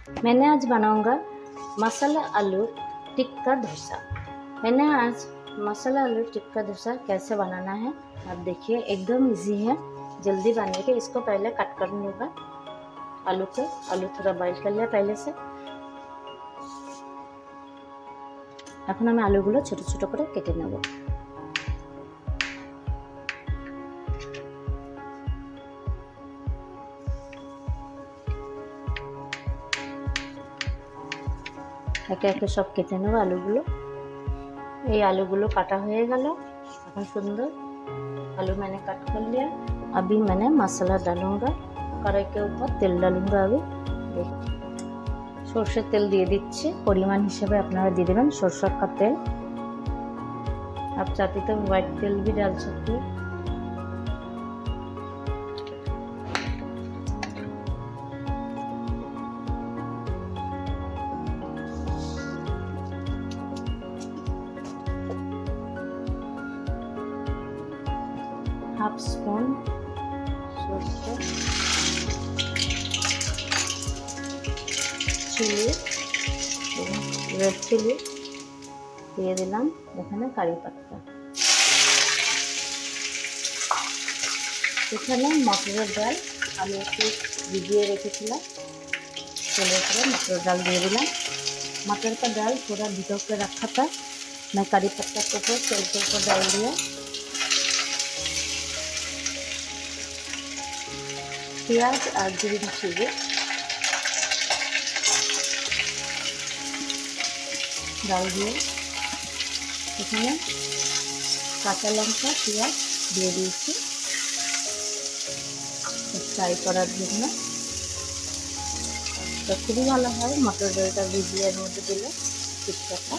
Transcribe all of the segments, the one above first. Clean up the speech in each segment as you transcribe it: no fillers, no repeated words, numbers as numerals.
मैंने आज बनाऊंगा मसाला आलू टिक्का डोसा। मैंने आज मसाला आलू टिक्का डोसा कैसे बनाना है आप देखिए, एकदम इजी है, जल्दी बनेगा। इसको पहले कट कर लूँगा आलू को। आलू थोड़ा बॉइल कर लिया पहले से। এখন আমি আলুগুলো ছোট ছোট করে কেটে নেব। একে একে সব কেটে নেব আলুগুলো। এই আলूগুলো काटा হয়ে গেল। এখন সুন্দর आलू मैंने कट कर लिया। अभी मैंने मसाला डालूंगा, कढ़ाई के ऊपर तेल डालूंगा। अभी সরষের তেল দিয়ে দিচ্ছি, পরিমাণ হিসেবে আপনারা দিয়ে দেবেন सरसों का तेल। आप चाहते तो व्हाइट तेल भी डाल सकते हैं। हाफ स्पून সরষে, চিলি, রেড চিলি দিয়ে দিলাম, এখানে কারি পাতা, এখানে মটরের ডাল আমি একটু ভিজিয়ে রেখেছিলাম, तेल पर मटर डाल दिए दिलाम। मटर का दाल पूरा भिगो के रखा था, मैं करी पत्ता के ऊपर तेल के ऊपर डाल दिया। प्याज और ग्रीन चिली डाल दिए, এখানে কাঁচা লঙ্কা পেঁয়াজ দিয়ে দিয়েছি ফ্রাই করার জন্য। তো খুবই ভালো হয় মটর ডালটা ভিজিয়ে এর মধ্যে দিলে টিক্কাটা।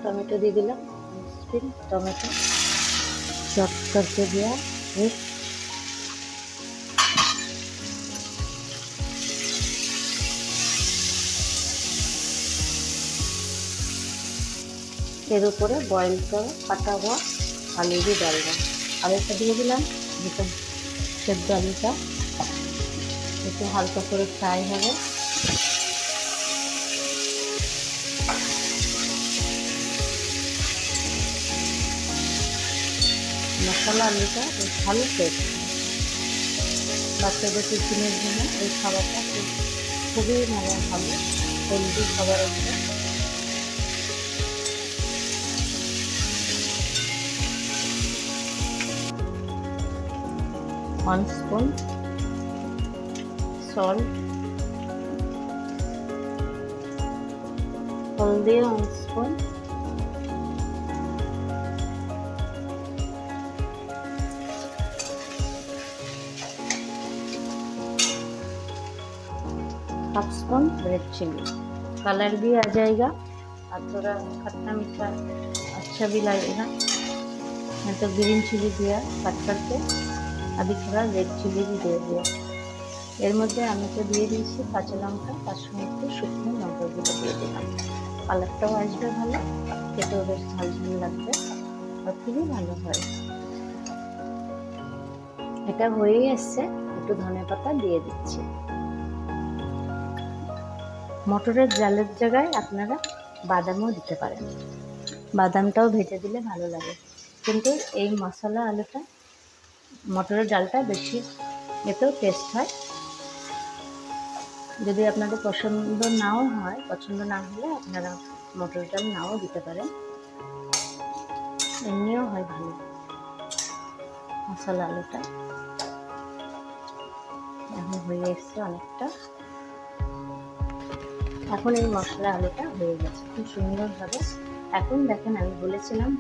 टमाटो दे दिला, फिर टमाटो चॉप करके दिया एक। এর উপরে বয়েল করা কাটা हुआ आलू भी डाल दें। आलूটা দিয়ে দিলাম, যেটা সেদ্ধ আলুটা একটু হালকা করে ফ্রাই হবে। মশলা আলুটা বেশ ভালো টেস্ট, বাচ্চাদের টিফিনের জন্য এই খাবারটা খুবই ভালো হেলদি খাবার একটা। 1 स्पून सॉल्ट, हल्दी 1 spoon, half spoon red chilli. Colour भी आ जाएगा और थोड़ा खट्टा मीठा अच्छा भी लगेगा। मैं तो ग्रीन चिली दिया कट करके, अभी थोड़ा रेड चिली भी दे दिया। এর মধ্যে আমি তো দিয়ে দিয়েছি কাঁচা লঙ্কা, তার সঙ্গে একটু শুকনো লঙ্কা গুঁড়ো দিয়ে দিলাম। কালারটাও আসবে ভালো, খেতেও বেশ ঝাল ঝাল লাগবে আর খুবই ভালো হয়। এটা হয়েই এসছে, একটু ধনেপাতা দিয়ে দিচ্ছি। মটরের ডালের জায়গায় আপনারা বাদামও দিতে পারেন, বাদামটাও ভেজে দিলে ভালো লাগে। কিন্তু এই মশলা আলুটা মটরের ডালটা বেশি এতেও টেস্ট হয়। যদি আপনাদের পছন্দ নাও হয়, পছন্দ না হলে আপনারা মটরের ডাল নাও দিতে পারেন, এমনিও হয় ভালো মশলা আলুটা। এখন হয়ে এসছে অনেকটা। এখন এই মশলা আলুটা হয়ে গেছে খুব সুন্দরভাবে। এখন দেখেন আমি বলেছিলাম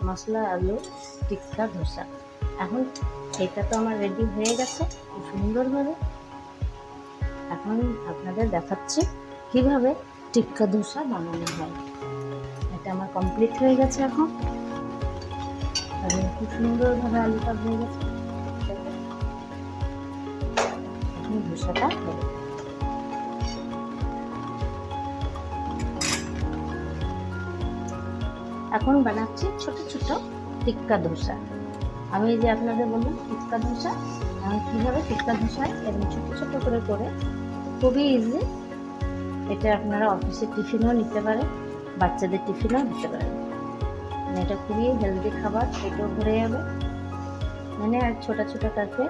মশলা আলু টিক্কা ধোসা, এখন এটা তো আমার রেডি হয়ে গেছে খুব সুন্দরভাবে। এখন আপনাদের দেখাচ্ছি কিভাবে টিক্কা ধোসা বানানো হয়। এটা আমার কমপ্লিট হয়ে গেছে। এখন খুব সুন্দরভাবে আলুটা হয়ে গেছে। এখন ধোসাটা হবে। এখন বানাচ্ছি ছোট ছোট টিক্কা ধোসা। আমি এই যে আপনাদের বললাম টিক্কা ধোসা, এখন কীভাবে টিক্কা ধোসা এরকম ছোটো ছোটো করে খুবই ইজি। এটা আপনারা অফিসের টিফিনও নিতে পারেন, বাচ্চাদের টিফিনও দিতে পারেন। মানে এটা খুবই হেলদি খাবার, পেটও ভরে যাবে। मैंने आज छोटा छोटा करके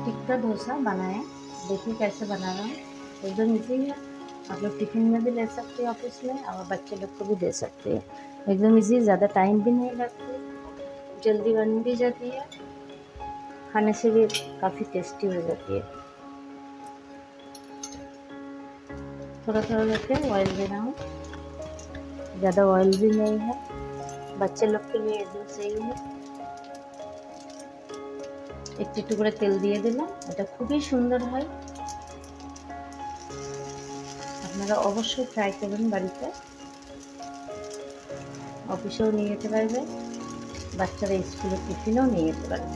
टिक्का डोसा बनाया, देखिए कैसे बना रहा हूँ। एकदम इजी है, आप लोग टिफिन में भी ले सकते हैं ऑफिस में, और बच्चे लोग को भी दे सकते हैं। एकदम इजी, ज़्यादा टाइम भी नहीं लगती, जल्दी बन भी जाती है, खाने से भी काफ़ी टेस्टी हो जाती है। थोड़ा थोड़ा करके ऑयल दे रहा हूँ, ज़्यादा ऑयल भी नहीं है, बच्चे लोग के लिए एकदम सही है। একটু একটু করে তেল দিয়ে দিলাম, এটা খুবই সুন্দর হয়। আপনারা অবশ্যই ট্রাই করবেন বাড়িতে, অফিসেও নিয়ে যেতে পারবে, বাচ্চারা স্কুলের টিফিনেও নিয়ে যেতে পারবে,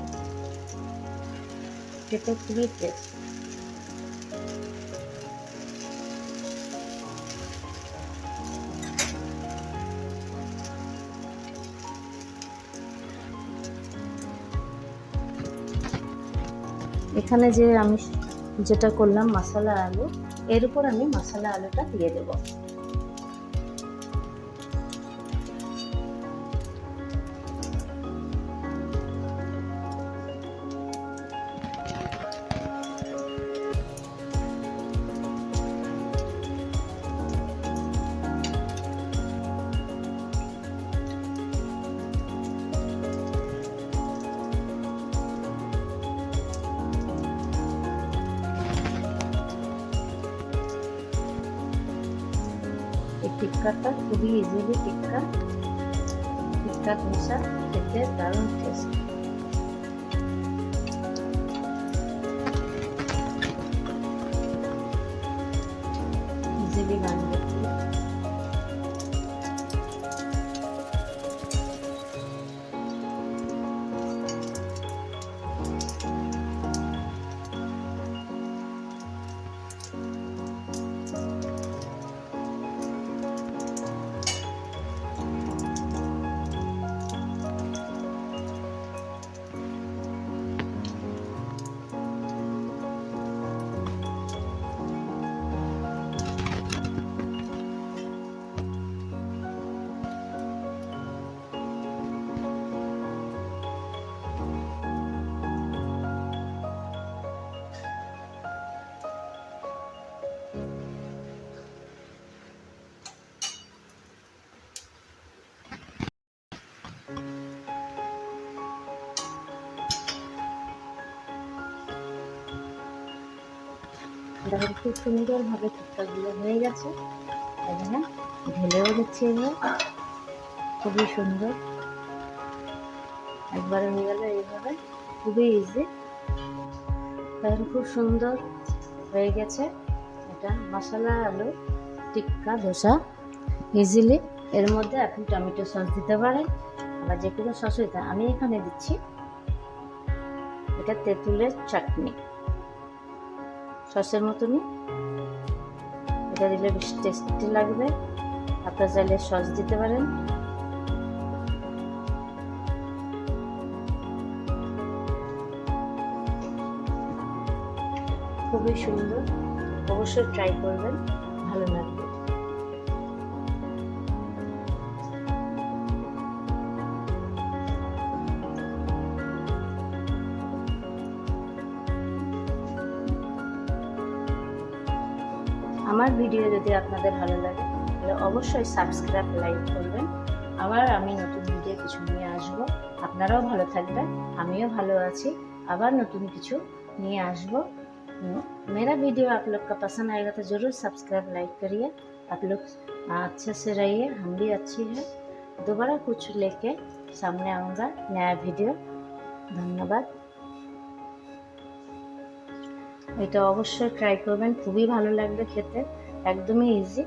খেতে খুবই টেস্ট। এখানে যে আমি যেটা করলাম মশলা আলু, এর উপর আমি মশলা আলুটা দিয়ে দেব। এই টিক্কাটা খুবই ইজিলি টিক্কা ধোসা খেতে দারুণ টেস্ট। ইজিলি বানিয়ে দেখেন খুব সুন্দরভাবে টিক্কাগুলো হয়ে গেছে। এখানে ঢেলেও দিচ্ছি, এগুলো খুবই সুন্দর, একবারে হয়ে গেল এইভাবে, খুবই ইজি। দেখেন খুব সুন্দর হয়ে গেছে। এটা মশলা আলু টিক্কা ধোসা ইজিলি। এর মধ্যে আপনি টমেটো সস দিতে পারেন, আবার যে কোনো সস দিতে। আমি এখানে দিচ্ছি এটা তেঁতুলের চাটনি, সসের মতনই, এটা দিলে বেশ টেস্টি লাগবে। আপনারা চাইলে সস দিতে পারেন। খুবই সুন্দর, অবশ্যই ট্রাই করবেন, ভালো লাগবে। আমার ভিডিও যদি আপনাদের ভালো লাগে তাহলে অবশ্যই সাবস্ক্রাইব, লাইক করবেন। আবার আমি নতুন ভিডিও কিছু নিয়ে আসবো। আপনারাও ভালো থাকবেন, আমিও ভালো আছি, আবার নতুন কিছু নিয়ে আসবো। मेरा वीडियो आप लोग का पसंद आएगा तो ज़रूर सब्सक्राइब, लाइक करिए। आप लोग अच्छे से रहिए, हम भी अच्छी हैं। दोबारा कुछ लेके सामने आऊँगा, नया वीडियो। धन्यवाद। এটা অবশ্যই ট্রাই করবেন, খুবই ভালো লাগবে খেতে, একদমই ইজি।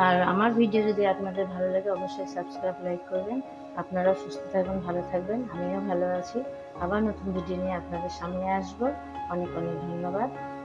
আর আমার ভিডিও যদি আপনাদের ভালো লাগে অবশ্যই সাবস্ক্রাইব, লাইক করবেন। আপনারাও সুস্থ থাকবেন, ভালো থাকবেন, আমিও ভালো আছি। আবার নতুন ভিডিও নিয়ে আপনাদের সামনে আসবো। অনেক অনেক ধন্যবাদ।